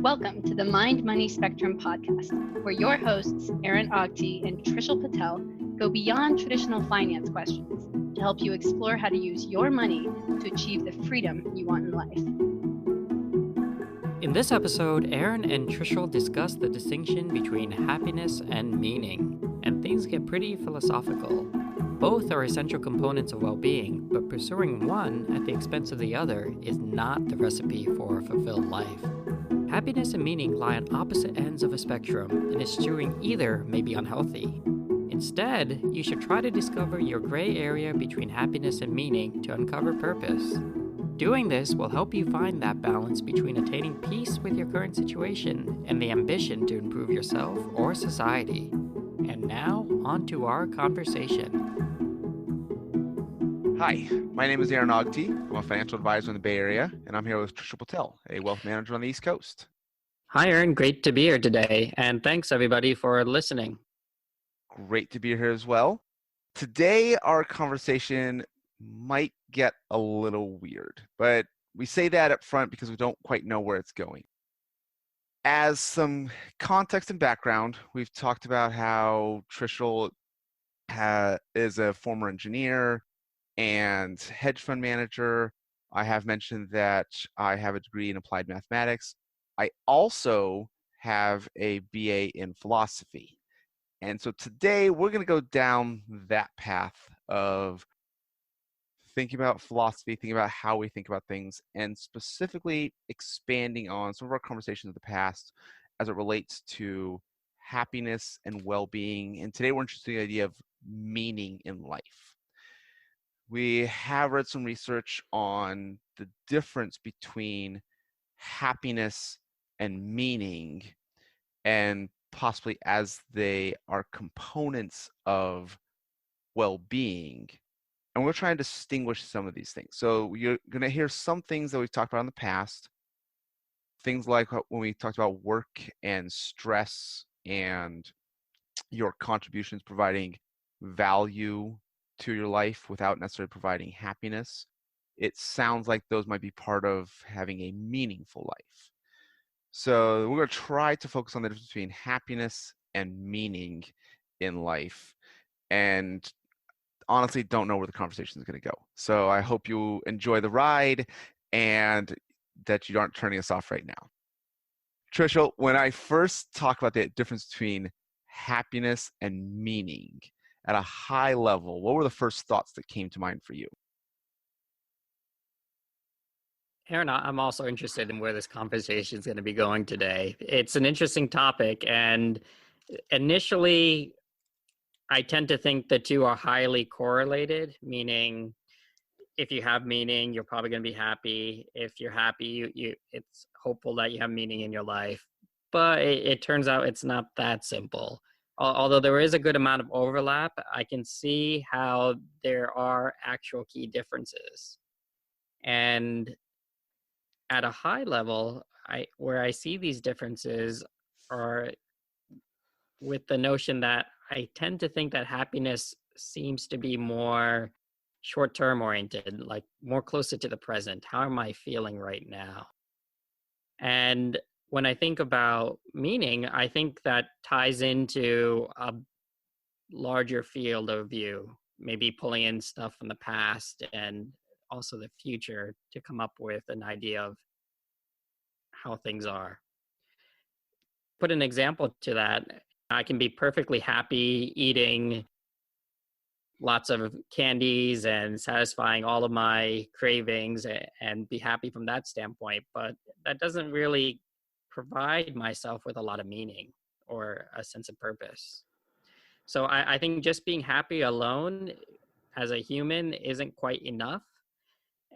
Welcome to the Mind Money Spectrum podcast, where your hosts, Aaron Agti and Trishul Patel, go beyond traditional finance questions to help you explore how to use your money to achieve the freedom you want in life. In this episode, Aaron and Trishul discuss the distinction between happiness and meaning, and things get pretty philosophical. Both are essential components of well-being, but pursuing one at the expense of the other is not the recipe for a fulfilled life. Happiness and meaning lie on opposite ends of a spectrum, and eschewing either may be unhealthy. Instead, you should try to discover your gray area between happiness and meaning to uncover purpose. Doing this will help you find that balance between attaining peace with your current situation and the ambition to improve yourself or society. And now, on to our conversation. Hi, my name is Aaron Agti. I'm a financial advisor in the Bay Area, and I'm here with Trishul Patel, a wealth manager on the East Coast. Hi, Aaron. Great to be here today, and thanks everybody for listening. Great to be here as well. Today, our conversation might get a little weird, but we say that up front because we don't quite know where it's going. As some context and background, we've talked about how Trishul is a former engineer and hedge fund manager. I have mentioned that I have a degree in applied mathematics. I also have a BA in philosophy. And so today we're going to go down that path of thinking about philosophy, thinking about how we think about things, and specifically expanding on some of our conversations of the past as it relates to happiness and well-being. And today we're interested in the idea of meaning in life. We have read some research on the difference between happiness and meaning, and possibly as they are components of well-being. And we're trying to distinguish some of these things. So you're going to hear some things that we've talked about in the past, things like when we talked about work and stress and your contributions providing value to your life without necessarily providing happiness. It sounds like those might be part of having a meaningful life. So we're going to try to focus on the difference between happiness and meaning in life, and honestly don't know where the conversation is going to go. So I hope you enjoy the ride and that you aren't turning us off right now. Trishul, when I first talk about the difference between happiness and meaning at a high level, what were the first thoughts that came to mind for you? Aaron, I'm also interested in where this conversation is going to be going today. It's an interesting topic, and initially, I tend to think the two are highly correlated, meaning if you have meaning, you're probably going to be happy. If you're happy, it's hopeful that you have meaning in your life. But it turns out it's not that simple. Although there is a good amount of overlap, I can see how there are actual key differences. And at a high level, where I see these differences are with the notion that I tend to think that happiness seems to be more short-term oriented, like more closer to the present. How am I feeling right now? And when I think about meaning, I think that ties into a larger field of view, maybe pulling in stuff from the past and also the future to come up with an idea of how things are. Put an example to that. I can be perfectly happy eating lots of candies and satisfying all of my cravings and be happy from that standpoint, but that doesn't really provide myself with a lot of meaning or a sense of purpose. So I think just being happy alone as a human isn't quite enough.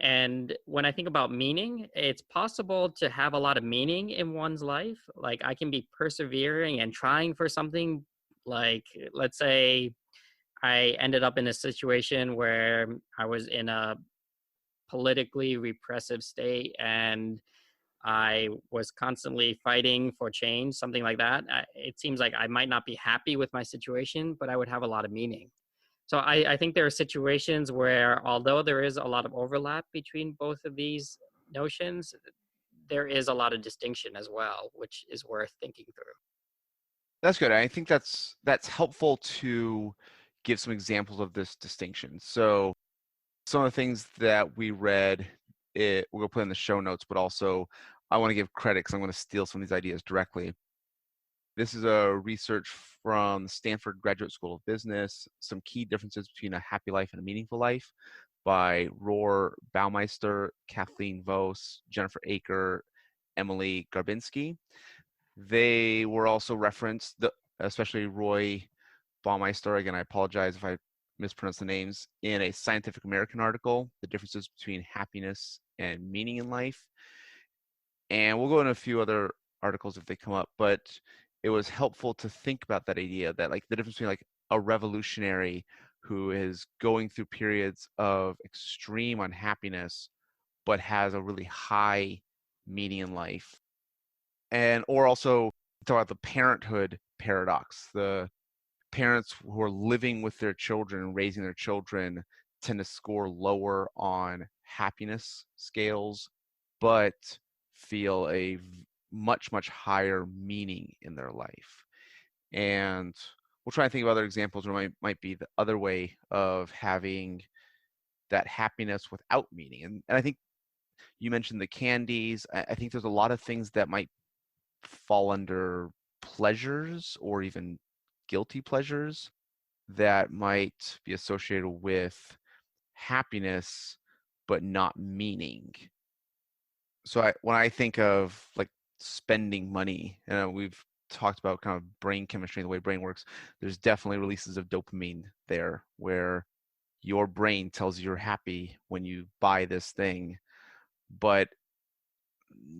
And when I think about meaning, it's possible to have a lot of meaning in one's life. Like I can be persevering and trying for something. Like, let's say I ended up in a situation where I was in a politically repressive state and I was constantly fighting for change, something like that. It seems like I might not be happy with my situation, but I would have a lot of meaning. So I think there are situations where, although there is a lot of overlap between both of these notions, there is a lot of distinction as well, which is worth thinking through. That's good. I think that's helpful to give some examples of this distinction. So some of the things that we read, we'll put in the show notes, but also I want to give credit because I'm going to steal some of these ideas directly. This is a research from the Stanford Graduate School of Business, some key differences between a happy life and a meaningful life by Rohr Baumeister, Kathleen Vos, Jennifer Aker, Emily Garbinski. They were also referenced, especially Roy Baumeister, again, I apologize if I mispronounce the names, in a Scientific American article, The Differences Between Happiness and Meaning in Life. And we'll go into a few other articles if they come up, but it was helpful to think about that idea that like the difference between like a revolutionary who is going through periods of extreme unhappiness, but has a really high meaning in life. And, or also talk about the parenthood paradox. The parents who are living with their children and raising their children tend to score lower on happiness scales, but feel a much, much higher meaning in their life. And we'll try and think of other examples where might be the other way of having that happiness without meaning. And I think you mentioned the candies. I think there's a lot of things that might fall under pleasures or even guilty pleasures that might be associated with happiness but not meaning. So when I think of like spending money, we've talked about kind of brain chemistry and the way brain works, there's definitely releases of dopamine there where your brain tells you you're happy when you buy this thing, but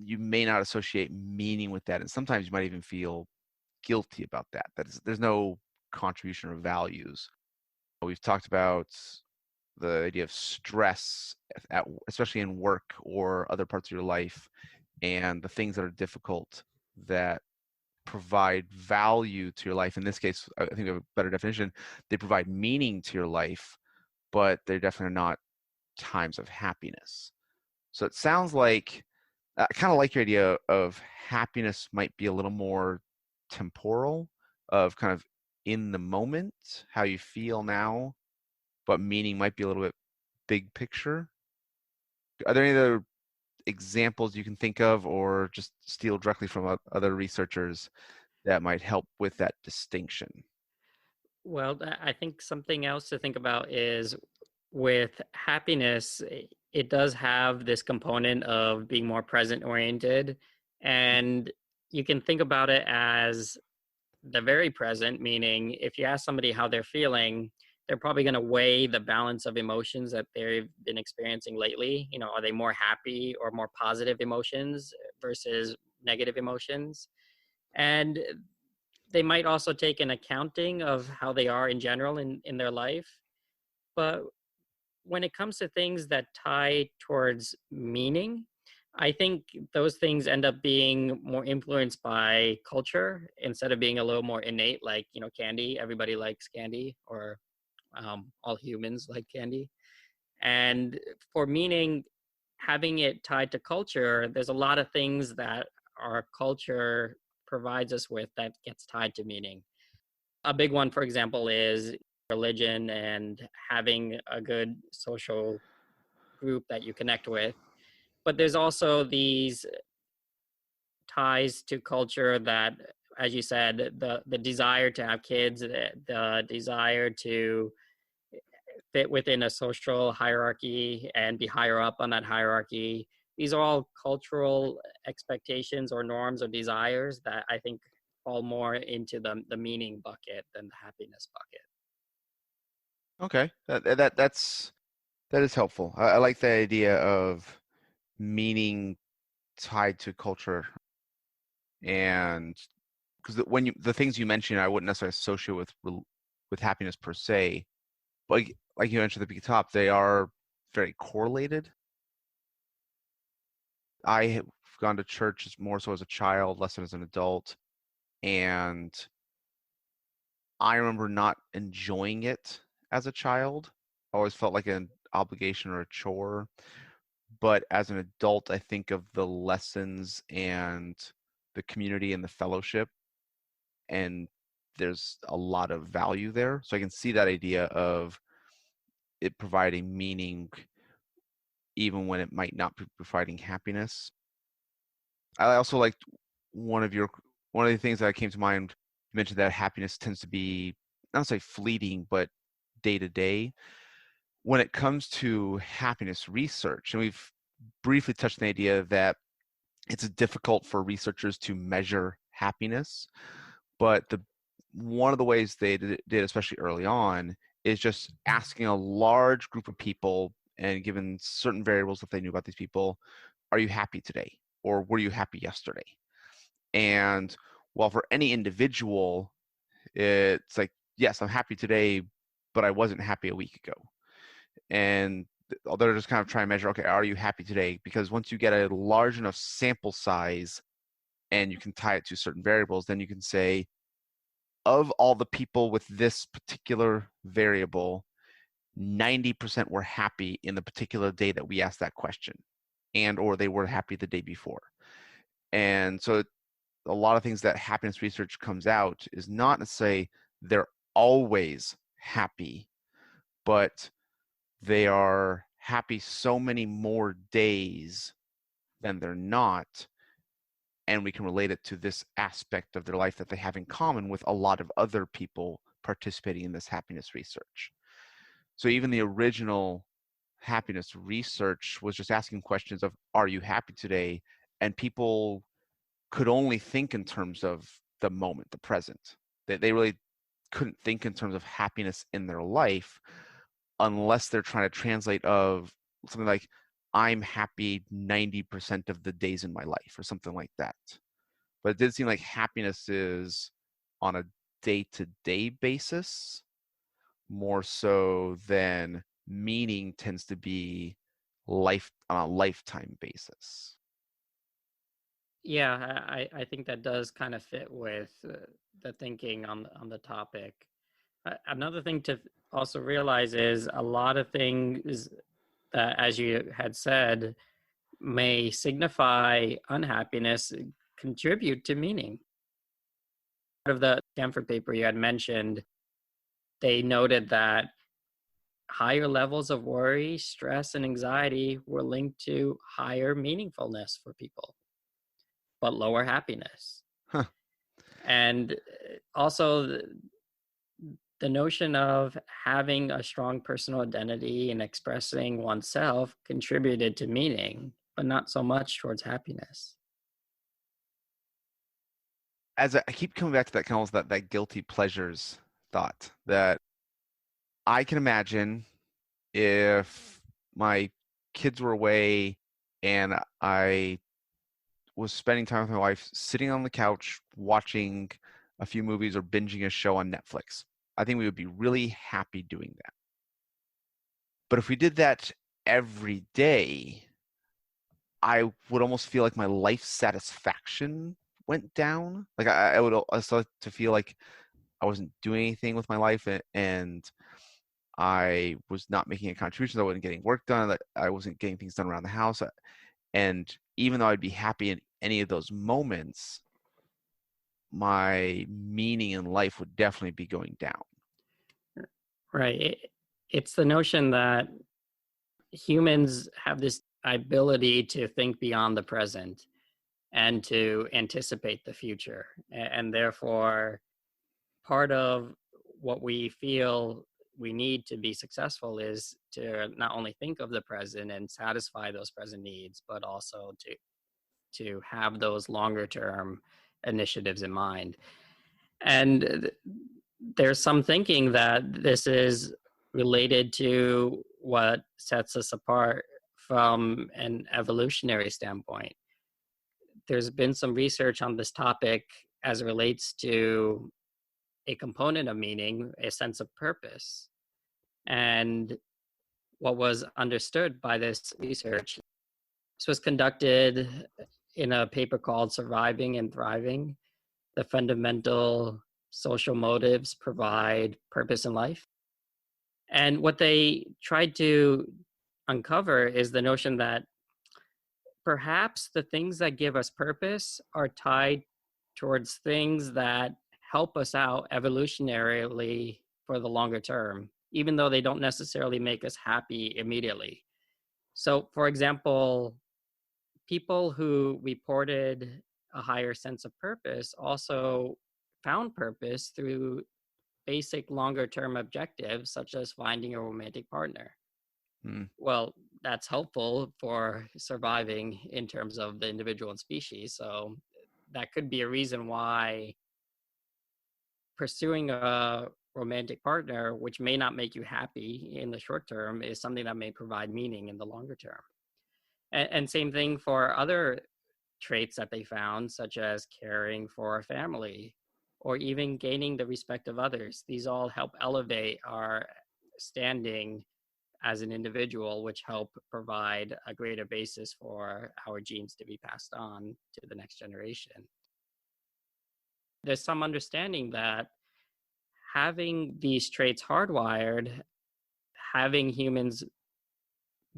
you may not associate meaning with that. And sometimes you might even feel guilty about that. There's no contribution or values. We've talked about the idea of stress, especially in work or other parts of your life, and the things that are difficult that provide value to your life. In this case, I think we have a better definition. They provide meaning to your life, but they definitely are not times of happiness. So it sounds like I kind of like your idea of happiness might be a little more temporal, of kind of in the moment, how you feel now, but meaning might be a little bit big picture. Are there any other examples you can think of, or just steal directly from other researchers that might help with that distinction? Well, I think something else to think about is with happiness, it does have this component of being more present oriented. And you can think about it as the very present, meaning if you ask somebody how they're feeling, they're probably going to weigh the balance of emotions that they've been experiencing lately. You know, are they more happy or more positive emotions versus negative emotions? And they might also take an accounting of how they are in general in their life. But when it comes to things that tie towards meaning, I think those things end up being more influenced by culture instead of being a little more innate, like, you know, candy. Everybody likes candy, or all humans like candy. And for meaning, having it tied to culture, there's a lot of things that our culture provides us with that gets tied to meaning. A big one, for example, is religion and having a good social group that you connect with. But there's also these ties to culture that, as you said, the desire to have kids, the desire to fit within a social hierarchy and be higher up on that hierarchy. These are all cultural expectations or norms or desires that I think fall more into the meaning bucket than the happiness bucket. Okay, that is helpful. I like the idea of meaning tied to culture, and because when the things you mentioned, I wouldn't necessarily associate with happiness per se, but like you mentioned at the top, they are very correlated. I have gone to church more so as a child, less as an adult, and I remember not enjoying it as a child. I always felt like an obligation or a chore. but as an adult, I think of the lessons and the community and the fellowship, and there's a lot of value there. So I can see that idea of it providing meaning even when it might not be providing happiness. I also liked one of the things that came to mind. You mentioned that happiness tends to be, not say fleeting, but day to day. When it comes to happiness research, and we've briefly touched on the idea that it's difficult for researchers to measure happiness, but one of the ways they did, especially early on, is just asking a large group of people and given certain variables that they knew about these people, are you happy today? Or were you happy yesterday? And while for any individual, it's like, yes, I'm happy today, but I wasn't happy a week ago. And they're just kind of trying to measure, okay, are you happy today? Because once you get a large enough sample size and you can tie it to certain variables, then you can say, of all the people with this particular variable, 90% were happy in the particular day that we asked that question, and or they were happy the day before. And so a lot of things that happiness research comes out is not to say they're always happy, but they are happy so many more days than they're not, and we can relate it to this aspect of their life that they have in common with a lot of other people participating in this happiness research. So even the original happiness research was just asking questions of, are you happy today? And people could only think in terms of the moment, the present. They really couldn't think in terms of happiness in their life unless they're trying to translate of something like, I'm happy 90% of the days in my life, or something like that. But it did seem like happiness is on a day-to-day basis more so than meaning tends to be life on a lifetime basis. Yeah, I think that does kind of fit with the thinking on the topic. Another thing to also realize is a lot of things that, as you had said, may signify unhappiness contribute to meaning. Part of the Stanford paper you had mentioned, they noted that higher levels of worry, stress, and anxiety were linked to higher meaningfulness for people, but lower happiness. Huh. And also the notion of having a strong personal identity and expressing oneself contributed to meaning, but not so much towards happiness. As I keep coming back to that, kind of that guilty pleasures thought, that I can imagine if my kids were away and I was spending time with my wife, sitting on the couch watching a few movies or binging a show on Netflix. I think we would be really happy doing that. But if we did that every day, I would almost feel like my life satisfaction went down. Like I would start to feel like I wasn't doing anything with my life, and I was not making a contribution. I wasn't getting work done. That I wasn't getting things done around the house. And even though I'd be happy in any of those moments, my meaning in life would definitely be going down. Right. It's the notion that humans have this ability to think beyond the present and to anticipate the future. And therefore, part of what we feel we need to be successful is to not only think of the present and satisfy those present needs, but also to have those longer term initiatives in mind. And there's some thinking that this is related to what sets us apart from an evolutionary standpoint. There's been some research on this topic as it relates to a component of meaning, a sense of purpose. And what was understood by this research, this was conducted in a paper called Surviving and Thriving: The Fundamental Social Motives Provide Purpose in Life. And what they tried to uncover is the notion that perhaps the things that give us purpose are tied towards things that help us out evolutionarily for the longer term, even though they don't necessarily make us happy immediately. So, for example, people who reported a higher sense of purpose also found purpose through basic longer term objectives, such as finding a romantic partner. Mm. Well, that's helpful for surviving in terms of the individual and species. So that could be a reason why pursuing a romantic partner, which may not make you happy in the short term, is something that may provide meaning in the longer term. And same thing for other traits that they found, such as caring for a family or even gaining the respect of others. These all help elevate our standing as an individual, which help provide a greater basis for our genes to be passed on to the next generation. There's some understanding that having these traits hardwired, having humans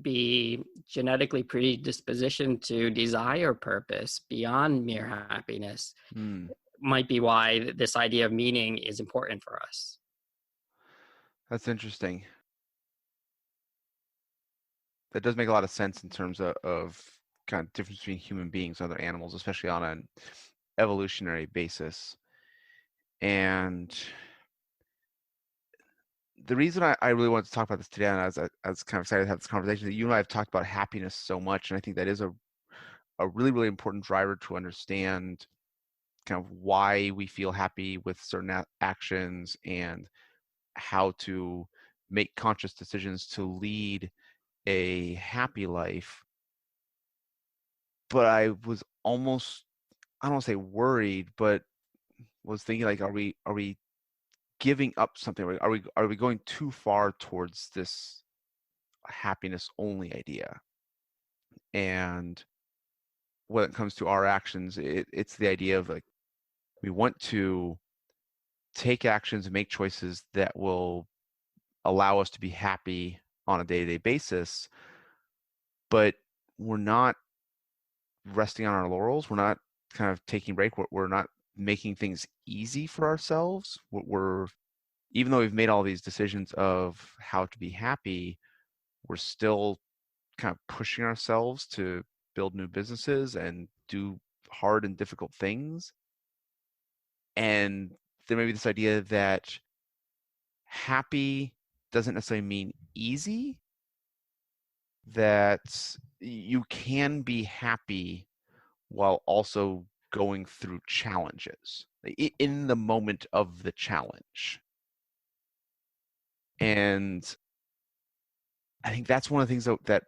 be genetically predispositioned to desire purpose beyond mere happiness Mm. might be why this idea of meaning is important for us. That's interesting. That does make a lot of sense in terms of kind of difference between human beings and other animals, especially on an evolutionary basis. And the reason I really wanted to talk about this today, and I was kind of excited to have this conversation, that you and I have talked about happiness so much, and I think that is a really, really important driver to understand kind of why we feel happy with certain actions and how to make conscious decisions to lead a happy life. But I was almost, I don't want to say worried, but was thinking like, are we giving up something? Are we going too far towards this happiness only idea? And when it comes to our actions, it's the idea of like, we want to take actions and make choices that will allow us to be happy on a day-to-day basis, but we're not resting on our laurels. We're not kind of taking a break. We're not making things easy for ourselves. We're even though we've made all these decisions of how to be happy, we're still kind of pushing ourselves to build new businesses and do hard and difficult things. And there may be this idea that happy doesn't necessarily mean easy, that you can be happy while also going through challenges in the moment of the challenge. And I think that's one of the things that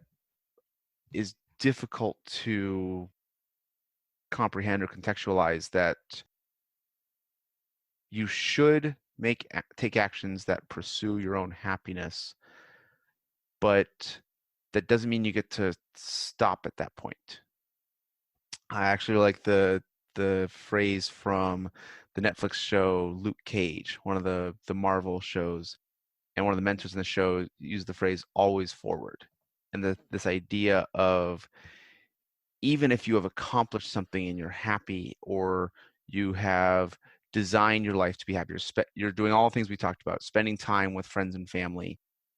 is difficult to comprehend or contextualize, that you should take actions that pursue your own happiness, but that doesn't mean you get to stop at that point. I actually like the phrase from the Netflix show Luke Cage, one of the Marvel shows, and one of the mentors in the show used the phrase "always forward," and this idea of even if you have accomplished something and you're happy, or you have designed your life to be happy, you're doing all the things we talked about, spending time with friends and family,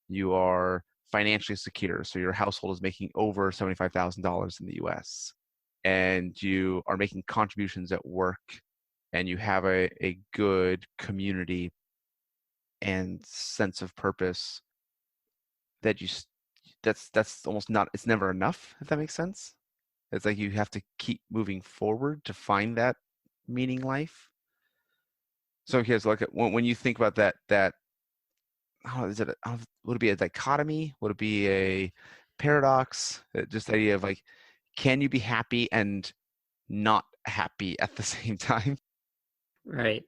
you are financially secure, so your household is making over $75,000 in the US, and you are making contributions at work, and you have a good community and sense of purpose, that that's almost not, it's never enough, if that makes sense. It's like you have to keep moving forward to find that meaning life. So here's look at when you think about that would it be a dichotomy? Would it be a paradox? Just the idea of like, can you be happy and not happy at the same time? Right.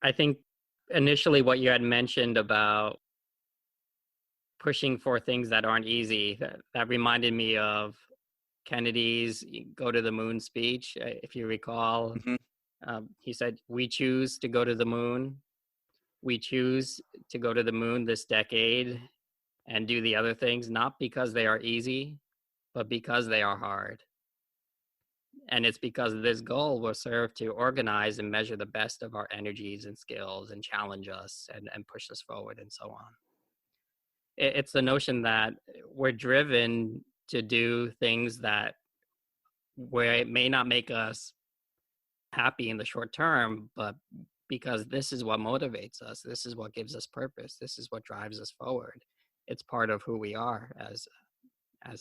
I think initially what you had mentioned about pushing for things that aren't easy, that reminded me of Kennedy's go to the moon speech, if you recall. Mm-hmm. He said, "We choose to go to the moon. We choose to go to the moon this decade and do the other things, not because they are easy, but because they are hard. And it's because this goal will serve to organize and measure the best of our energies and skills and challenge us and push us forward and so on. It's the notion that we're driven to do things that where it may not make us happy in the short term, but because this is what motivates us, this is what gives us purpose, this is what drives us forward. It's part of who we are as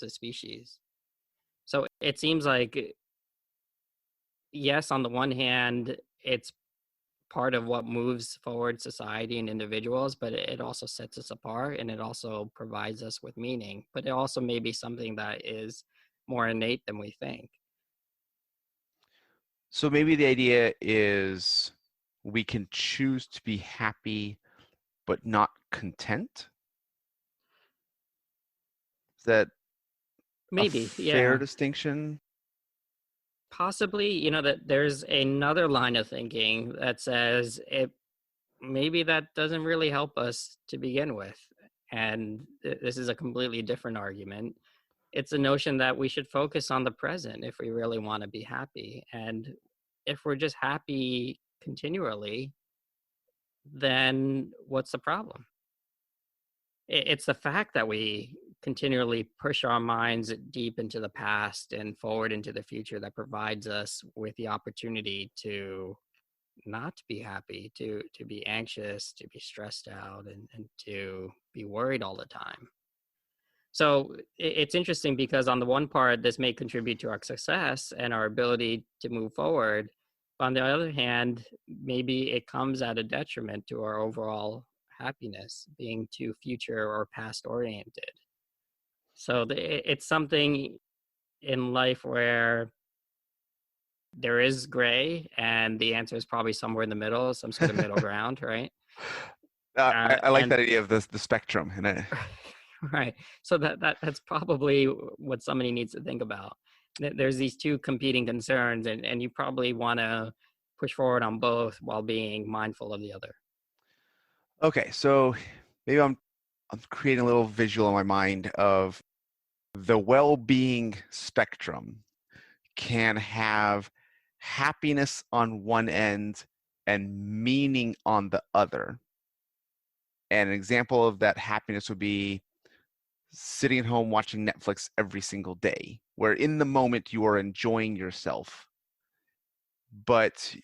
a species. So it seems like, yes, on the one hand, it's part of what moves forward society and individuals, but it also sets us apart and it also provides us with meaning. But it also may be something that is more innate than we think. So maybe the idea is we can choose to be happy but not content. Is that Maybe, a fair yeah. distinction? Possibly, that there's another line of thinking that says maybe that doesn't really help us to begin with. And this is a completely different argument. It's a notion that we should focus on the present if we really want to be happy. And if we're just happy continually, then what's the problem? It's the fact that we continually push our minds deep into the past and forward into the future that provides us with the opportunity to not be happy, to be anxious, to be stressed out, and to be worried all the time. So it's interesting because on the one part, this may contribute to our success and our ability to move forward. But on the other hand, maybe it comes at a detriment to our overall happiness, being too future or past oriented. So it's something in life where there is gray, and the answer is probably somewhere in the middle, some sort of middle ground, right? I like And that idea of the spectrum. And right. So that's probably what somebody needs to think about. There's these two competing concerns, and you probably want to push forward on both while being mindful of the other. okay, so maybe I'm creating a little visual in my mind of the well-being spectrum can have happiness on one end and meaning on the other. And an example of that happiness would be sitting at home watching Netflix every single day, where in the moment you are enjoying yourself. But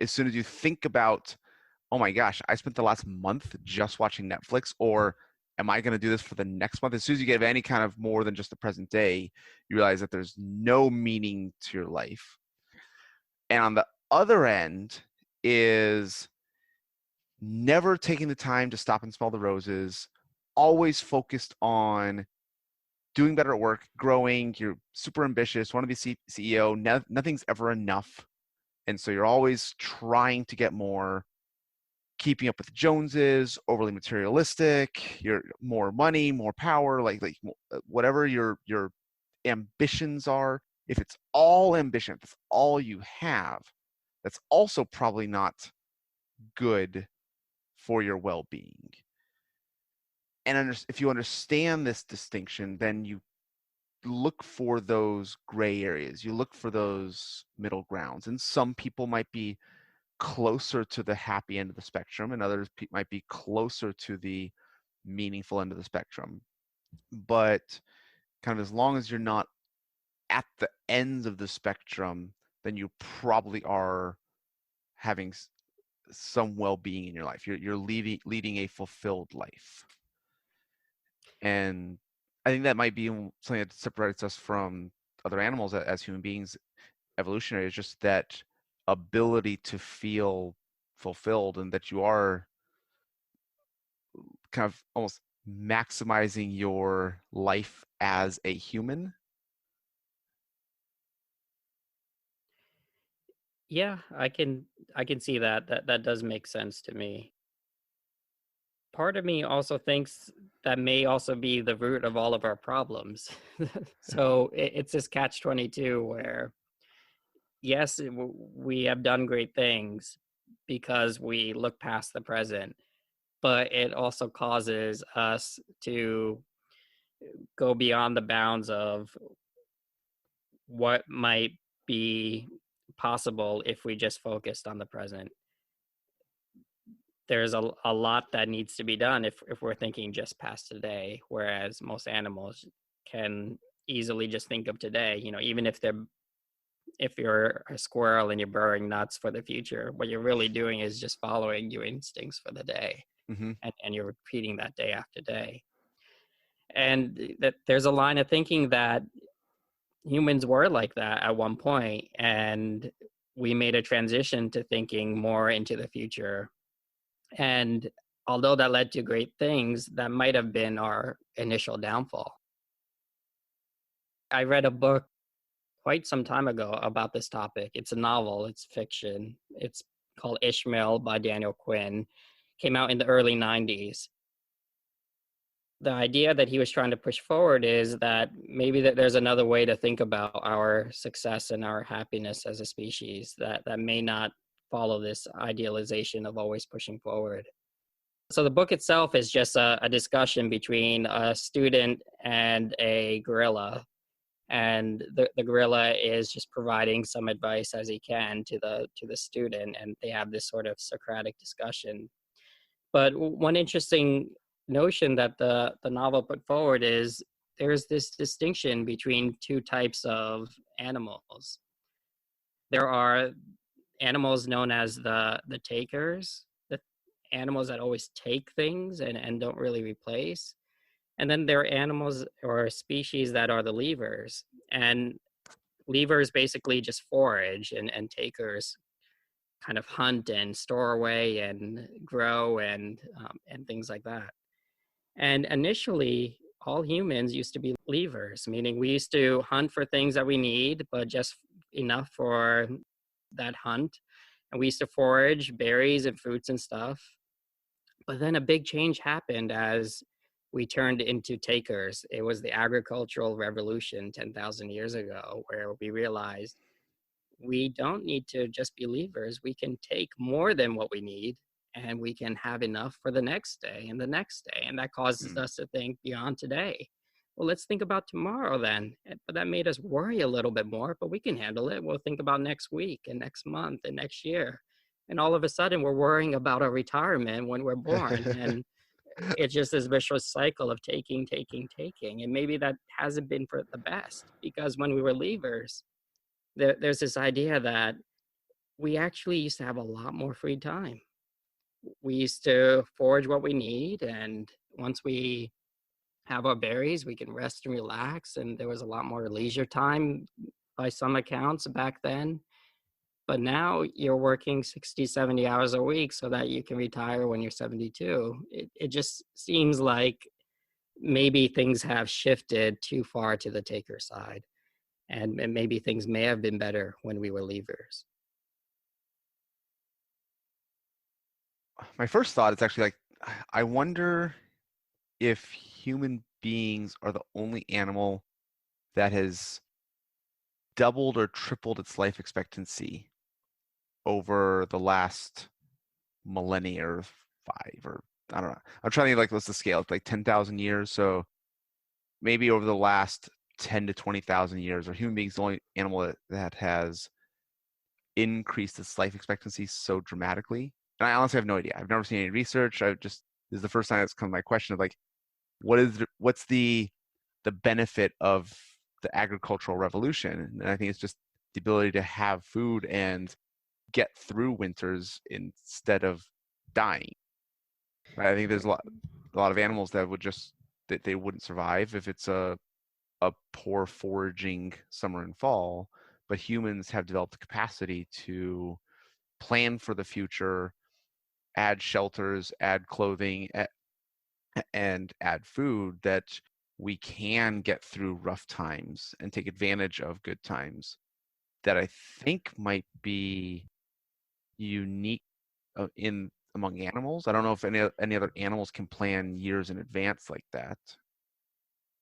as soon as you think about, oh my gosh, I spent the last month just watching Netflix, or am I going to do this for the next month? As soon as you get any kind of more than just the present day, you realize that there's no meaning to your life. And on the other end is never taking the time to stop and smell the roses, always focused on doing better at work, growing, you're super ambitious, want to be CEO, nothing's ever enough. And so you're always trying to get more, keeping up with the Joneses, overly materialistic, you're more money, more power, like whatever your ambitions are. If it's all ambition, if it's all you have, that's also probably not good for your well-being. And if you understand this distinction, then you look for those gray areas. You look for those middle grounds. And some people might be closer to the happy end of the spectrum, and others might be closer to the meaningful end of the spectrum. But kind of as long as you're not at the ends of the spectrum, then you probably are having some well-being in your life. You're leading a fulfilled life. And I think that might be something that separates us from other animals as human beings, evolutionary, is just that ability to feel fulfilled, and that you are kind of almost maximizing your life as a human. Yeah, I can see that. That does make sense to me. Part of me also thinks that may also be the root of all of our problems. So it's this catch-22 where, yes, we have done great things because we look past the present, but it also causes us to go beyond the bounds of what might be possible if we just focused on the present. There's a lot that needs to be done if we're thinking just past today, whereas most animals can easily just think of today. Even if you're a squirrel and you're burrowing nuts for the future, what you're really doing is just following your instincts for the day. Mm-hmm. And you're repeating that day after day. And that there's a line of thinking that humans were like that at one point, and we made a transition to thinking more into the future. And although that led to great things, that might have been our initial downfall. I read a book quite some time ago about this topic. It's a novel, it's fiction. It's called Ishmael by Daniel Quinn. Came out in the early 90s. The idea that he was trying to push forward is that maybe that there's another way to think about our success and our happiness as a species that may not follow this idealization of always pushing forward. So the book itself is just a discussion between a student and a gorilla. And the gorilla is just providing some advice as he can to the student, and they have this sort of Socratic discussion. But one interesting notion that the novel put forward is there's this distinction between two types of animals. There are animals known as the takers, the animals that always take things and don't really replace. And then there are animals or species that are the leavers. And leavers basically just forage, and takers kind of hunt and store away and grow and things like that. And initially, all humans used to be leavers, meaning we used to hunt for things that we need, but just enough for that hunt. And we used to forage berries and fruits and stuff. But then a big change happened as we turned into takers. It was the agricultural revolution 10,000 years ago, where we realized we don't need to just be leavers. We can take more than what we need, and we can have enough for the next day and the next day. And that causes us to think beyond today. Well, let's think about tomorrow then. But that made us worry a little bit more, but we can handle it. We'll think about next week and next month and next year. And all of a sudden, we're worrying about our retirement when we're born. And it's just this vicious cycle of taking. And maybe that hasn't been for the best, because when we were leavers, there's this idea that we actually used to have a lot more free time. We used to forage what we need, and once we have our berries, we can rest and relax, and there was a lot more leisure time by some accounts back then. But now you're working 60, 70 hours a week so that you can retire when you're 72. It just seems like maybe things have shifted too far to the taker side. And maybe things may have been better when we were leavers. My first thought is actually like, I wonder if human beings are the only animal that has doubled or tripled its life expectancy over the last millennia or 5, or I don't know. I'm trying to think, like, what's the scale? It's like 10,000 years. So maybe over the last 10 to 20,000 years, are human beings the only animal that has increased its life expectancy so dramatically? And I honestly have no idea. I've never seen any research. This is the first time it's come to my question of like, what's the benefit of the agricultural revolution? And I think it's just the ability to have food and get through winters instead of dying. Right? I think there's a lot of animals that they wouldn't survive if it's a poor foraging summer and fall, but humans have developed the capacity to plan for the future, add shelters, add clothing, and add food, that we can get through rough times and take advantage of good times, that I think might be unique among animals. I don't know if any other animals can plan years in advance like that.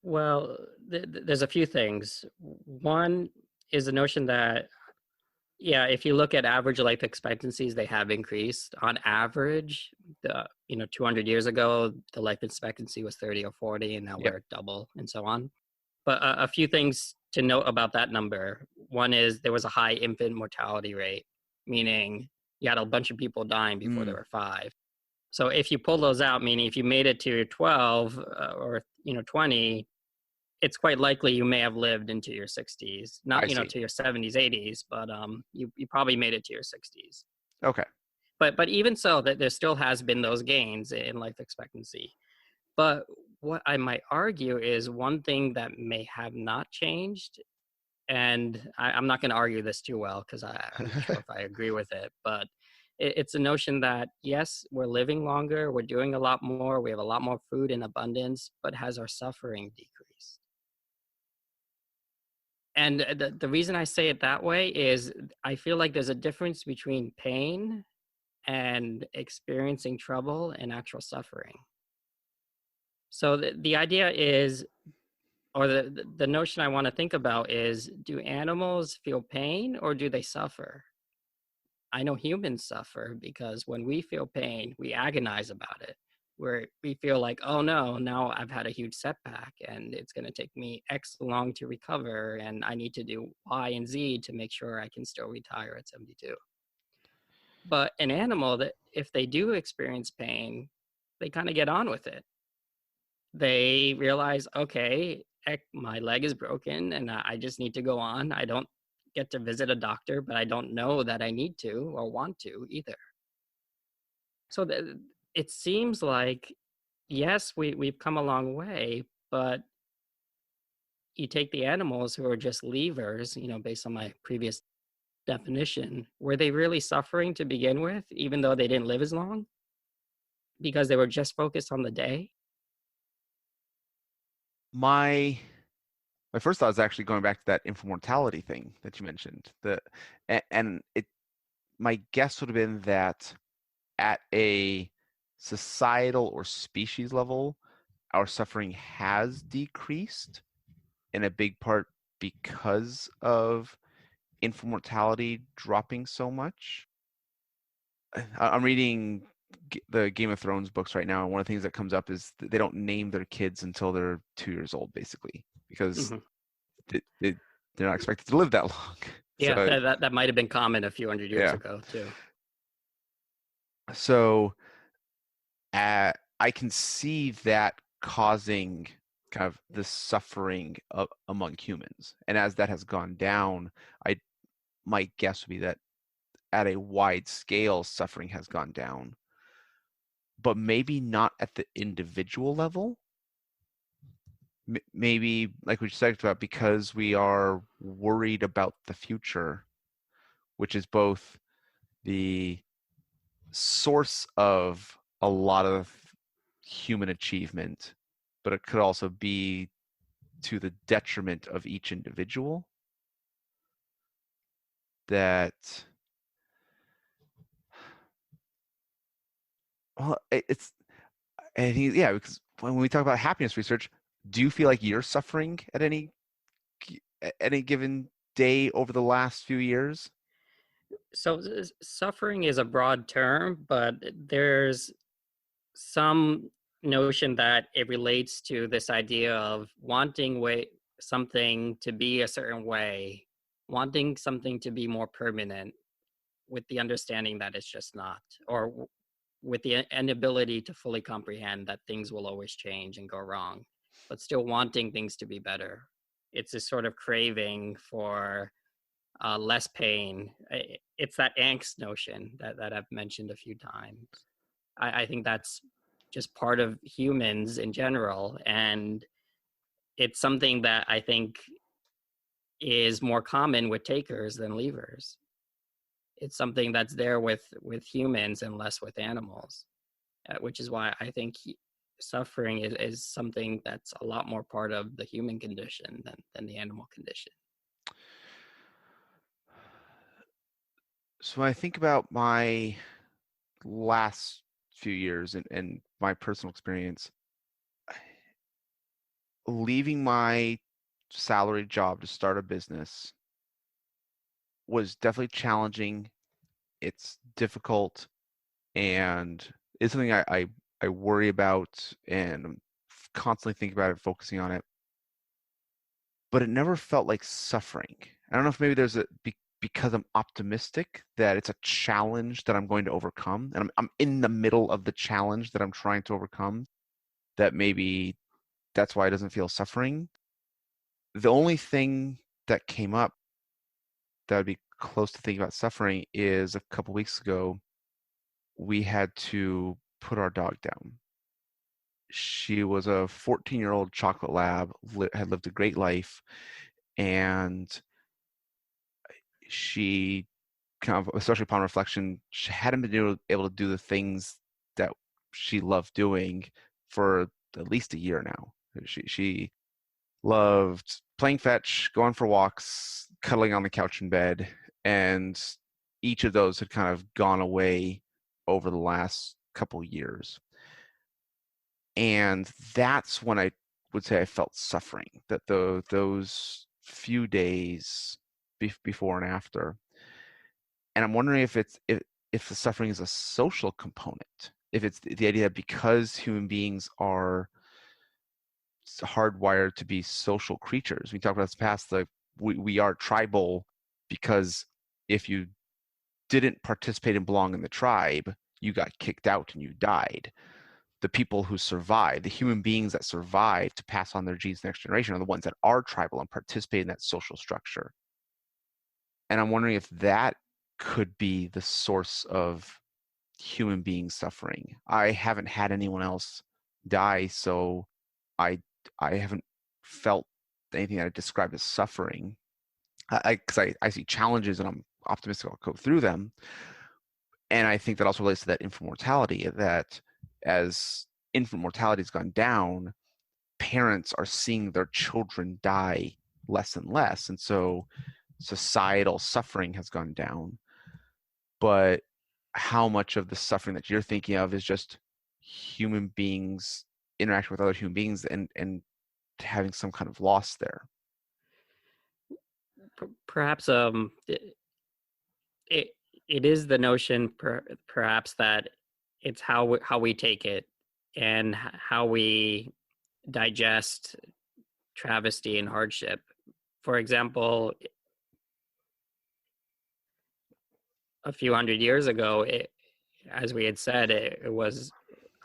Well, there's a few things. One is the notion that Yeah, if you look at average life expectancies, they have increased. On average, 200 years ago, the life expectancy was 30 or 40, and now Yep. we're at double and so on. But a few things to note about that number. One is there was a high infant mortality rate, meaning you had a bunch of people dying before they were 5. So if you pull those out, meaning if you made it to 12 or 20, it's quite likely you may have lived into your 60s, not I see. to your 70s, 80s, but you probably made it to your 60s. Okay. But even so, that there still has been those gains in life expectancy. But what I might argue is one thing that may have not changed, and I'm not going to argue this too well because I'm not sure if I agree with it, but it's a notion that yes, we're living longer, we're doing a lot more, we have a lot more food in abundance, but has our suffering decreased? And the reason I say it that way is I feel like there's a difference between pain and experiencing trouble and actual suffering. So the idea is, or the notion I want to think about is, do animals feel pain or do they suffer? I know humans suffer because when we feel pain, we agonize about it. Where we feel like, oh no, now I've had a huge setback and it's going to take me X long to recover, and I need to do Y and Z to make sure I can still retire at 72. But an animal, that if they do experience pain, they kind of get on with it. They realize, okay, my leg is broken and I just need to go on. I don't get to visit a doctor, but I don't know that I need to or want to either. So it seems like, yes, we've come a long way, but you take the animals who are just leavers, based on my previous definition, were they really suffering to begin with, even though they didn't live as long? Because they were just focused on the day? My first thought is actually going back to that infant mortality thing that you mentioned. My guess would have been that at a societal or species level, our suffering has decreased in a big part because of infant mortality dropping so much. I'm reading the Game of Thrones books right now, and one of the things that comes up is they don't name their kids until they're 2 years old, basically, because they're not expected to live that long. Yeah, So, that might have been common a few hundred years ago too. So I can see that causing kind of the suffering among humans, and as that has gone down, my guess would be that at a wide scale, suffering has gone down, but maybe not at the individual level. Maybe, like we just talked about, because we are worried about the future, which is both the source of a lot of human achievement, but it could also be to the detriment of each individual. That, well, it's, I think, yeah, because when we talk about happiness research, do you feel like you're suffering at any given day over the last few years? So suffering is a broad term, but there's some notion that it relates to this idea of wanting something to be a certain way, wanting something to be more permanent, with the understanding that it's just not, or with the inability to fully comprehend that things will always change and go wrong, but still wanting things to be better. It's this sort of craving for less pain. It's that angst notion that I've mentioned a few times. I think that's just part of humans in general, and it's something that I think is more common with takers than leavers. It's something that's there with humans and less with animals, which is why I think suffering is something that's a lot more part of the human condition than the animal condition. So when I think about my last few years and my personal experience, leaving my salaried job to start a business was definitely challenging. It's difficult, and it's something I worry about and constantly think about it, focusing on it. But it never felt like suffering. I don't know if maybe there's because I'm optimistic that it's a challenge that I'm going to overcome, and I'm in the middle of the challenge that I'm trying to overcome, that maybe that's why it doesn't feel suffering. The only thing that came up that would be close to thinking about suffering is a couple weeks ago, we had to put our dog down. She was a 14-year-old chocolate lab, had lived a great life, and she kind of, especially upon reflection, she hadn't been able to do the things that she loved doing for at least a year now. She loved playing fetch, going for walks, cuddling on the couch in bed, and each of those had kind of gone away over the last couple years. And that's when I would say I felt suffering, that those few days before and after. And I'm wondering if the suffering is a social component, if it's the idea that because human beings are hardwired to be social creatures. We talked about this past, like we are tribal, because if you didn't participate and belong in the tribe, you got kicked out and you died. The people who survive, the human beings that survive to pass on their genes to the next generation, are the ones that are tribal and participate in that social structure. And I'm wondering if that could be the source of human beings suffering. I haven't had anyone else die, so I haven't felt anything that I describe as suffering. Because I see challenges and I'm optimistic I'll go through them. And I think that also relates to that infant mortality, that as infant mortality has gone down, parents are seeing their children die less and less. And so societal suffering has gone down. But how much of the suffering that you're thinking of is just human beings interacting with other human beings and having some kind of loss there? Perhaps it is the notion perhaps that it's how we take it and how we digest travesty and hardship. For example, a few hundred years ago, as we had said, it was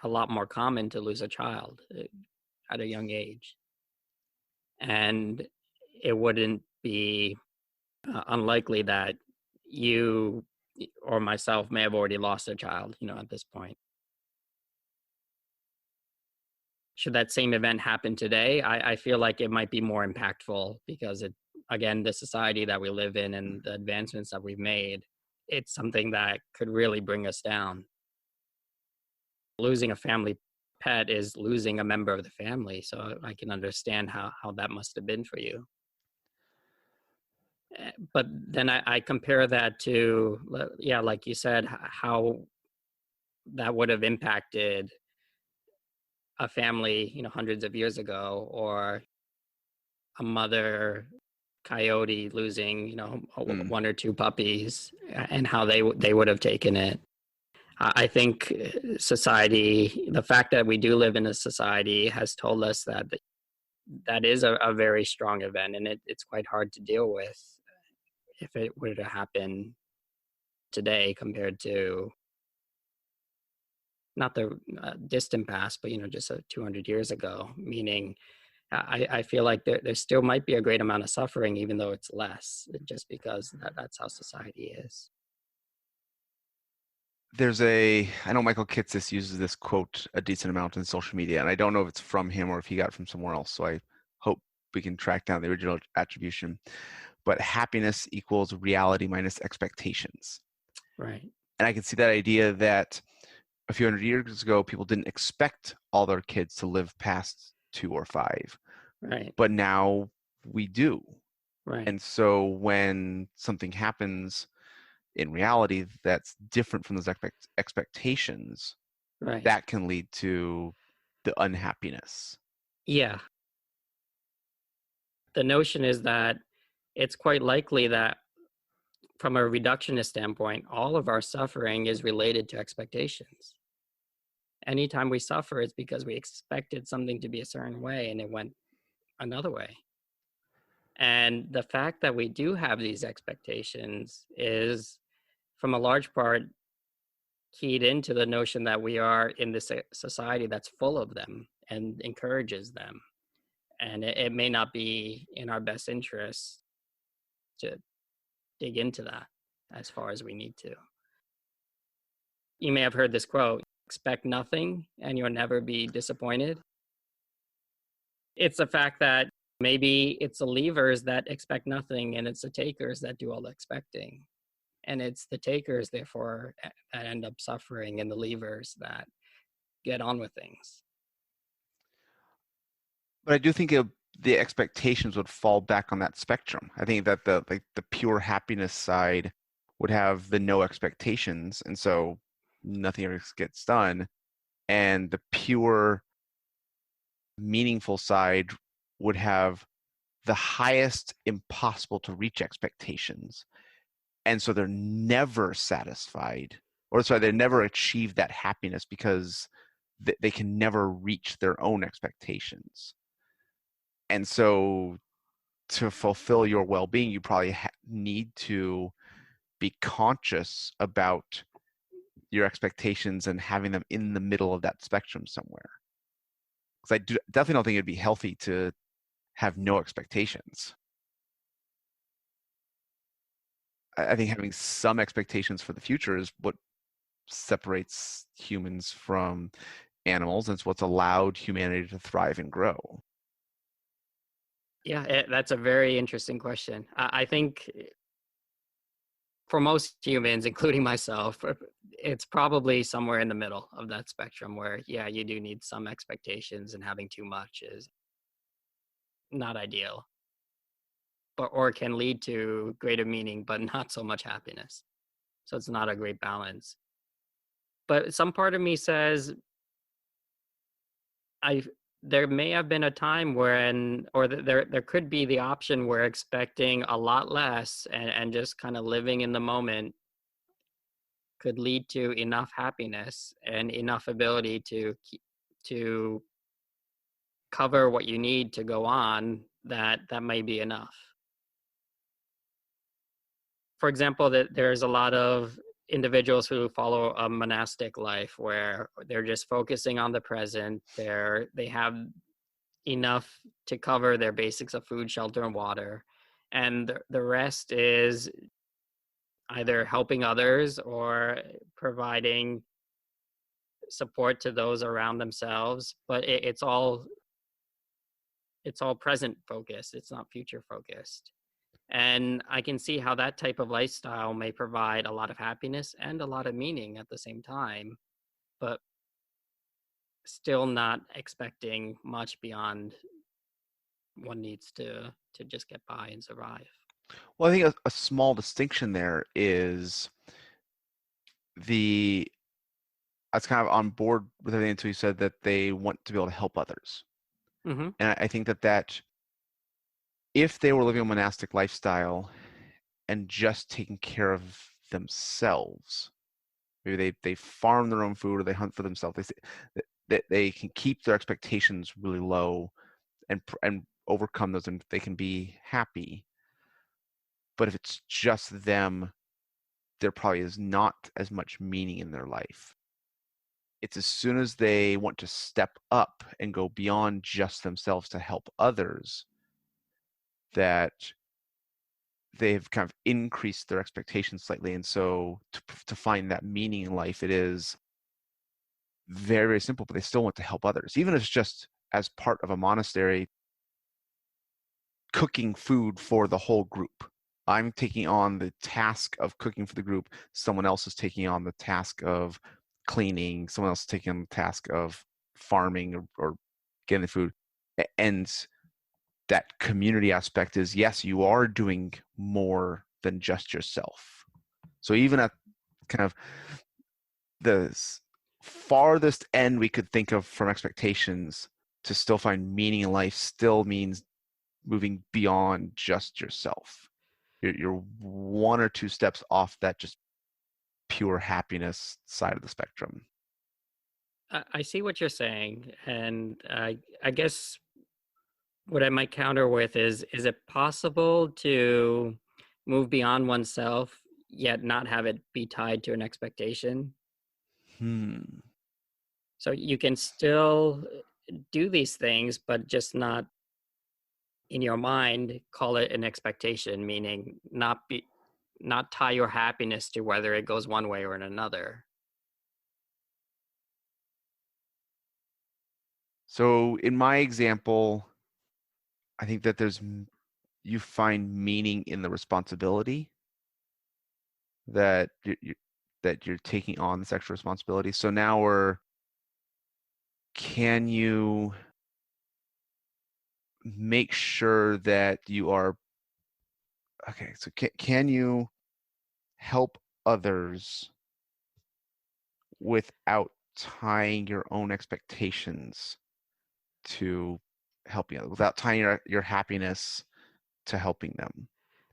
a lot more common to lose a child at a young age, and it wouldn't be unlikely that you or myself may have already lost a child, at this point. Should that same event happen today, I feel like it might be more impactful, because again, the society that we live in and the advancements that we've made, it's something that could really bring us down. Losing a family pet is losing a member of the family, so I can understand how that must have been for you. But then I compare that to, like you said, how that would have impacted a family, hundreds of years ago, or a mother coyote losing, one or two puppies, and how they would have taken it. I think society, the fact that we do live in a society, has told us that is a very strong event, and it's quite hard to deal with if it were to happen today compared to not the distant past, but just 200 years ago. Meaning, I feel like there still might be a great amount of suffering, even though it's less, just because that's how society is. I know Michael Kitces uses this quote a decent amount in social media, and I don't know if it's from him or if he got it from somewhere else, so I hope we can track down the original attribution. But happiness equals reality minus expectations. Right. And I can see that idea that a few hundred years ago, people didn't expect all their kids to live past 2 or 5. Right. But now we do. Right. And so when something happens in reality that's different from those expectations, right. that can lead to the unhappiness. Yeah. The notion is that it's quite likely that from a reductionist standpoint, all of our suffering is related to expectations. Anytime we suffer, it's because we expected something to be a certain way and it went another way. And the fact that we do have these expectations is, from a large part, keyed into the notion that we are in this society that's full of them and encourages them. And it may not be in our best interest to dig into that as far as we need to. You may have heard this quote, expect nothing and you'll never be disappointed. It's the fact that maybe it's the leavers that expect nothing and it's the takers that do all the expecting. And it's the takers, therefore, that end up suffering and the leavers that get on with things. But I do think the expectations would fall back on that spectrum. I think that the pure happiness side would have the no expectations, and so nothing ever gets done. And the pure meaningful side would have the highest impossible to reach expectations. And so they're never satisfied, or sorry, they never achieve that happiness because they can never reach their own expectations. And so to fulfill your well-being, you probably need to be conscious about your expectations and having them in the middle of that spectrum somewhere. Because I definitely don't think it'd be healthy to have no expectations. I think having some expectations for the future is what separates humans from animals, and it's what's allowed humanity to thrive and grow. Yeah, that's a very interesting question. I think for most humans, including myself, it's probably somewhere in the middle of that spectrum where, yeah, you do need some expectations and having too much is not ideal, or can lead to greater meaning, but not so much happiness. So it's not a great balance. But some part of me says, there may have been a time there could be the option where expecting a lot less and just kind of living in the moment could lead to enough happiness and enough ability to cover what you need to go on, that may be enough. For example, that there's a lot of individuals who follow a monastic life where they're just focusing on the present. They have enough to cover their basics of food, shelter, and water. And the rest is either helping others or providing support to those around themselves. But it's all present focused. It's not future focused. And I can see how that type of lifestyle may provide a lot of happiness and a lot of meaning at the same time, but still not expecting much beyond one needs to just get by and survive. Well, I think a small distinction there is I was kind of on board with everything until you said that they want to be able to help others. Mm-hmm. And I think that if they were living a monastic lifestyle and just taking care of themselves, maybe they farm their own food or they hunt for themselves, they can keep their expectations really low and overcome those, and they can be happy. But if it's just them, there probably is not as much meaning in their life. It's as soon as they want to step up and go beyond just themselves to help others that they've kind of increased their expectations slightly. And so to find that meaning in life, it is very, very simple, but they still want to help others. Even if it's just as part of a monastery, cooking food for the whole group. I'm taking on the task of cooking for the group. Someone else is taking on the task of cleaning. Someone else is taking on the task of farming or getting the food. And that community aspect is, yes, you are doing more than just yourself. So even at kind of the farthest end we could think of from expectations, to still find meaning in life still means moving beyond just yourself. You're one or two steps off that just pure happiness side of the spectrum. I see what you're saying, and I guess what I might counter with is it possible to move beyond oneself yet not have it be tied to an expectation? So you can still do these things, but just not in your mind call it an expectation, meaning not tie your happiness to whether it goes one way or in another. So in my example, I think that you find meaning in the responsibility that you're taking on, this extra responsibility. So now can you make sure that you are okay? So can you help others without tying your own expectations to helping others, without tying your happiness to helping them?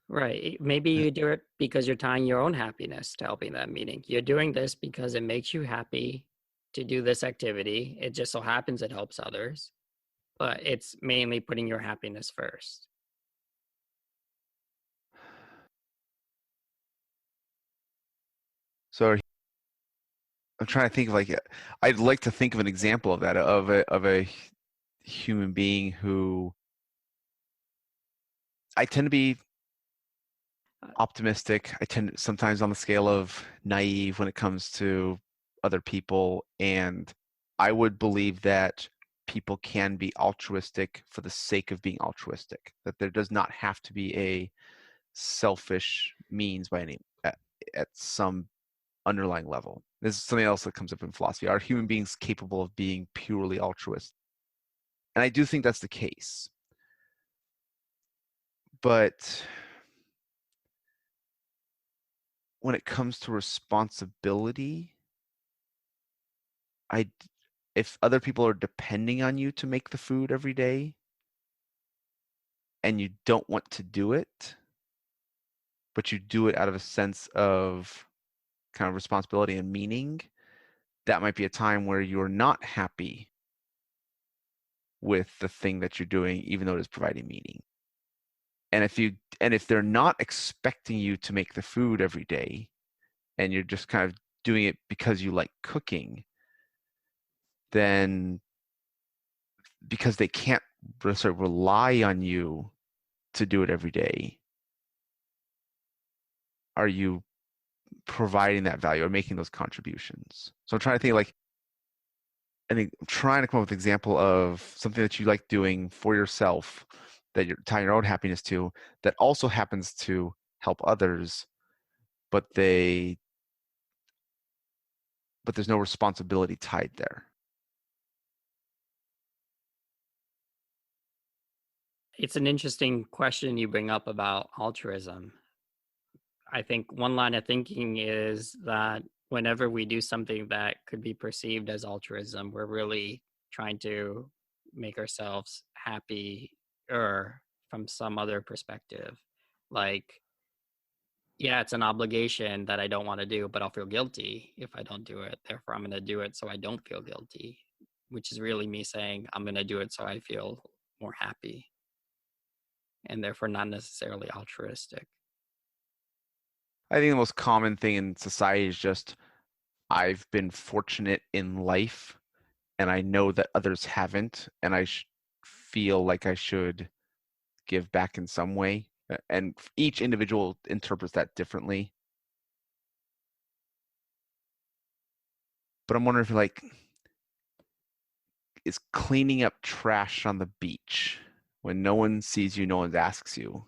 Right. Maybe you do it because you're tying your own happiness to helping them, meaning you're doing this because it makes you happy to do this activity. It just so happens it helps others, but it's mainly putting your happiness first. So I'm trying to think of I'd like to think of an example of that, of a human being who I tend to be optimistic. I tend sometimes on the scale of naive when it comes to other people, and I would believe that people can be altruistic for the sake of being altruistic, that there does not have to be a selfish means by any at some underlying level. This is something else that comes up in philosophy. Are human beings capable of being purely altruistic? And I do think that's the case. But when it comes to responsibility, if other people are depending on you to make the food every day and you don't want to do it, but you do it out of a sense of kind of responsibility and meaning, that might be a time where you're not happy with the thing that you're doing, even though it is providing meaning. And if they're not expecting you to make the food every day and you're just kind of doing it because you like cooking, then because they can't sort of rely on you to do it every day, are you providing that value or making those contributions? So I'm trying to think I'm trying to come up with an example of something that you like doing for yourself that you're tying your own happiness to, that also happens to help others, but there's no responsibility tied there. It's an interesting question you bring up about altruism. I think one line of thinking is that whenever we do something that could be perceived as altruism, we're really trying to make ourselves happy or from some other perspective. Like, yeah, it's an obligation that I don't want to do, but I'll feel guilty if I don't do it. Therefore, I'm going to do it so I don't feel guilty, which is really me saying I'm going to do it so I feel more happy and therefore not necessarily altruistic. I think the most common thing in society is just, I've been fortunate in life and I know that others haven't, and I feel like I should give back in some way. And each individual interprets that differently. But I'm wondering if is cleaning up trash on the beach when no one sees you, no one asks you,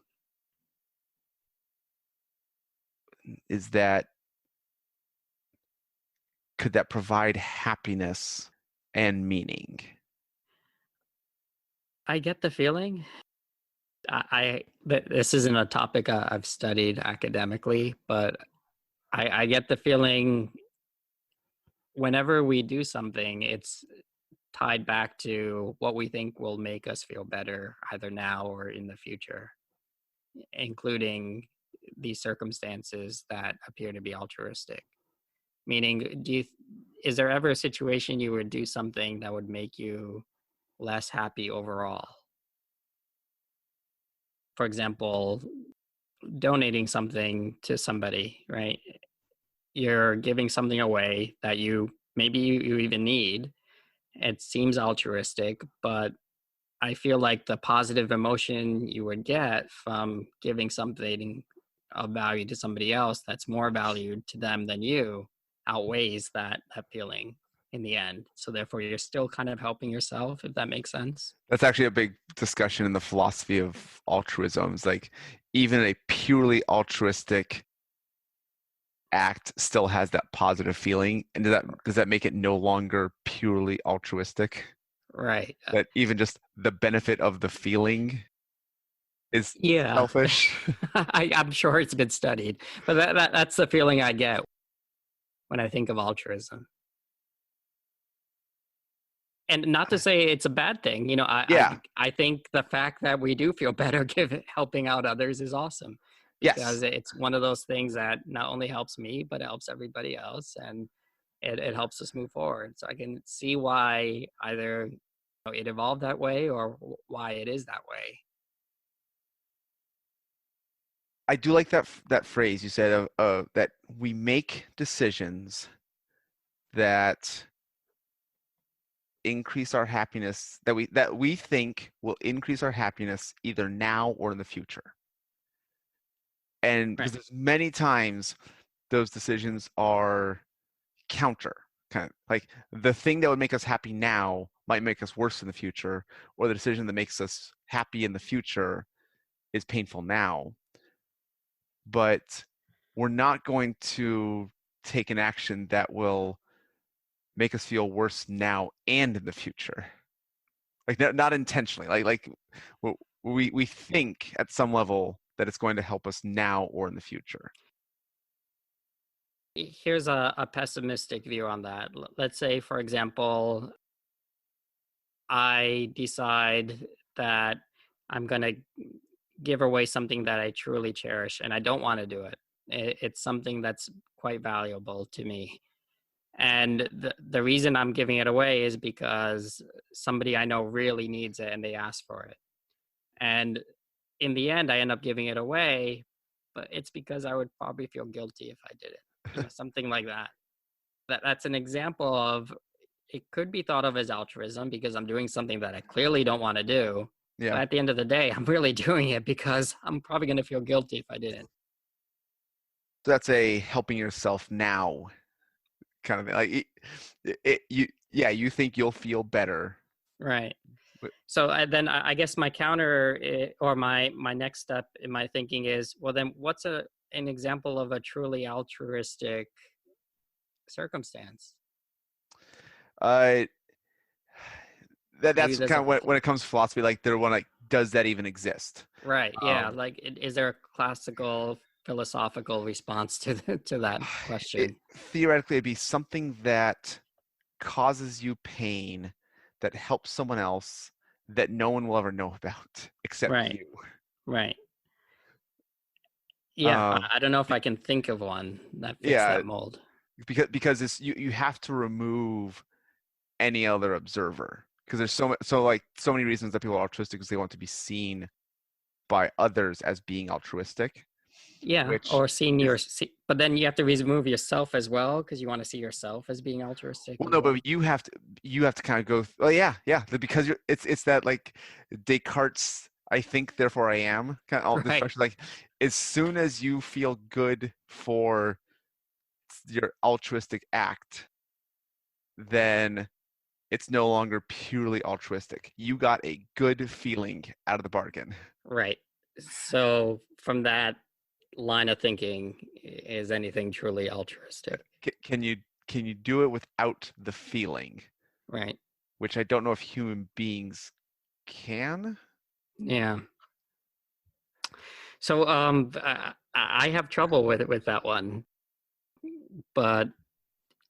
could that provide happiness and meaning? I get the feeling. This isn't a topic I've studied academically, but I get the feeling whenever we do something, it's tied back to what we think will make us feel better, either now or in the future, including these circumstances that appear to be altruistic? Meaning, is there ever a situation you would do something that would make you less happy overall? For example, donating something to somebody, right? You're giving something away that you even need. It seems altruistic, but I feel like the positive emotion you would get from giving something of value to somebody else that's more valued to them than you outweighs that feeling in the end. So therefore, you're still kind of helping yourself, if that makes sense. That's actually a big discussion in the philosophy of altruism. It's like even a purely altruistic act still has that positive feeling, and does that make it no longer purely altruistic? Right. That even just the benefit of the feeling is Yeah. selfish. I'm sure it's been studied, but that's the feeling I get when I think of altruism. And not to say it's a bad thing, I think the fact that we do feel better helping out others is awesome, because it's one of those things that not only helps me, but it helps everybody else, and it helps us move forward. So I can see why either it evolved that way or why it is that way. I do like that phrase you said of that we make decisions that increase our happiness, that we think will increase our happiness either now or in the future. And because there's many times those decisions are counter, kind of like the thing that would make us happy now might make us worse in the future, or the decision that makes us happy in the future is painful now. But we're not going to take an action that will make us feel worse now and in the future. Like not intentionally. Like we think at some level that it's going to help us now or in the future. Here's a pessimistic view on that. Let's say, for example, I decide that I'm going to give away something that I truly cherish, and I don't want to do it. It's something that's quite valuable to me. And the reason I'm giving it away is because somebody I know really needs it and they ask for it. And in the end, I end up giving it away, but it's because I would probably feel guilty if I did it. Something like that. That's an example of, it could be thought of as altruism because I'm doing something that I clearly don't want to do. Yeah. But at the end of the day, I'm really doing it because I'm probably going to feel guilty if I didn't. So that's a helping yourself now kind of thing. Like you think you'll feel better. Right. So then I guess my counter or my next step in my thinking is, well, then what's an example of a truly altruistic circumstance? That's kind of when it comes to philosophy, like they're one like, does that even exist? Right. Yeah. Like, is there a classical philosophical response to that question? Theoretically, it'd be something that causes you pain that helps someone else that no one will ever know about except you. Right. Yeah. I don't know if I can think of one that fits that mold. Because it's you have to remove any other observer, because there's so many reasons that people are altruistic, because they want to be seen by others as being altruistic. Yeah, or but then you have to remove yourself as well, because you want to see yourself as being altruistic. Well, no, but you have to kind of go. Oh yeah, because it's that like Descartes' "I think, therefore I am" kind of all this structure. Like, as soon as you feel good for your altruistic act, then it's no longer purely altruistic. You got a good feeling out of the bargain. Right. So from that line of thinking, is anything truly altruistic? Can you do it without the feeling? Right. Which I don't know if human beings can. Yeah. So I have trouble with that one, but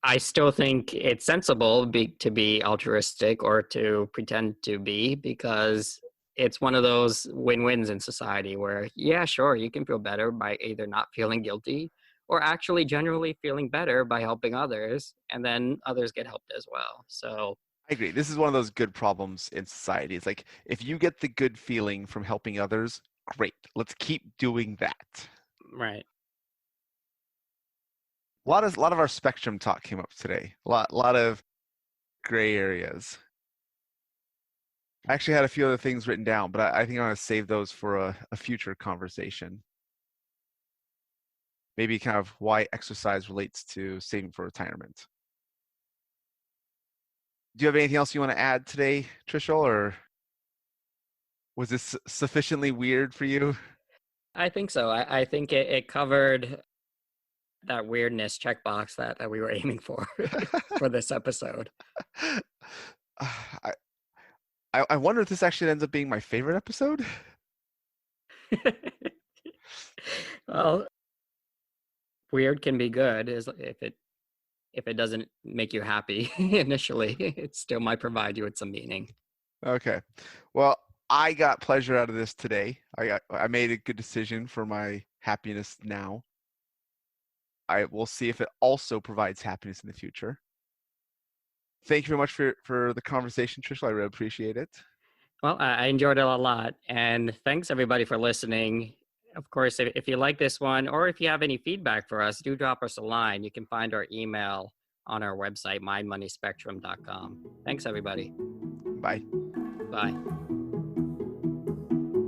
I still think it's sensible to be altruistic or to pretend to be, because it's one of those win-wins in society where, yeah, sure, you can feel better by either not feeling guilty or actually generally feeling better by helping others, and then others get helped as well. So I agree. This is one of those good problems in society. It's like, if you get the good feeling from helping others, great. Let's keep doing that. right. A lot of our spectrum talk came up today. A lot of gray areas. I actually had a few other things written down, but I think I'm going to save those for a future conversation. Maybe kind of why exercise relates to saving for retirement. Do you have anything else you want to add today, Trishul, or was this sufficiently weird for you? I think so. I think it covered that weirdness checkbox that we were aiming for for this episode. I wonder if this actually ends up being my favorite episode. Well, weird can be good if it doesn't make you happy initially. It still might provide you with some meaning. Okay. Well, I got pleasure out of this today. I made a good decision for my happiness now. I will see if it also provides happiness in the future. Thank you very much for the conversation, Trishul. I really appreciate it. Well, I enjoyed it a lot. And thanks everybody for listening. Of course, if you like this one or if you have any feedback for us, do drop us a line. You can find our email on our website, mindmoneyspectrum.com. Thanks, everybody. Bye. Bye.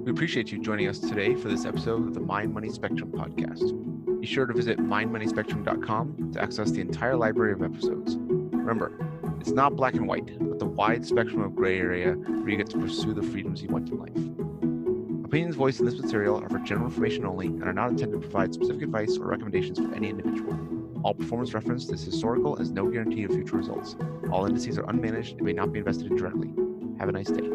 We appreciate you joining us today for this episode of the Mind Money Spectrum podcast. Be sure to visit mindmoneyspectrum.com to access the entire library of episodes. Remember, it's not black and white, but the wide spectrum of gray area where you get to pursue the freedoms you want in life. Opinions voiced in this material are for general information only and are not intended to provide specific advice or recommendations for any individual. All performance referenced is historical and has no guarantee of future results. All indices are unmanaged and may not be invested in directly. Have a nice day.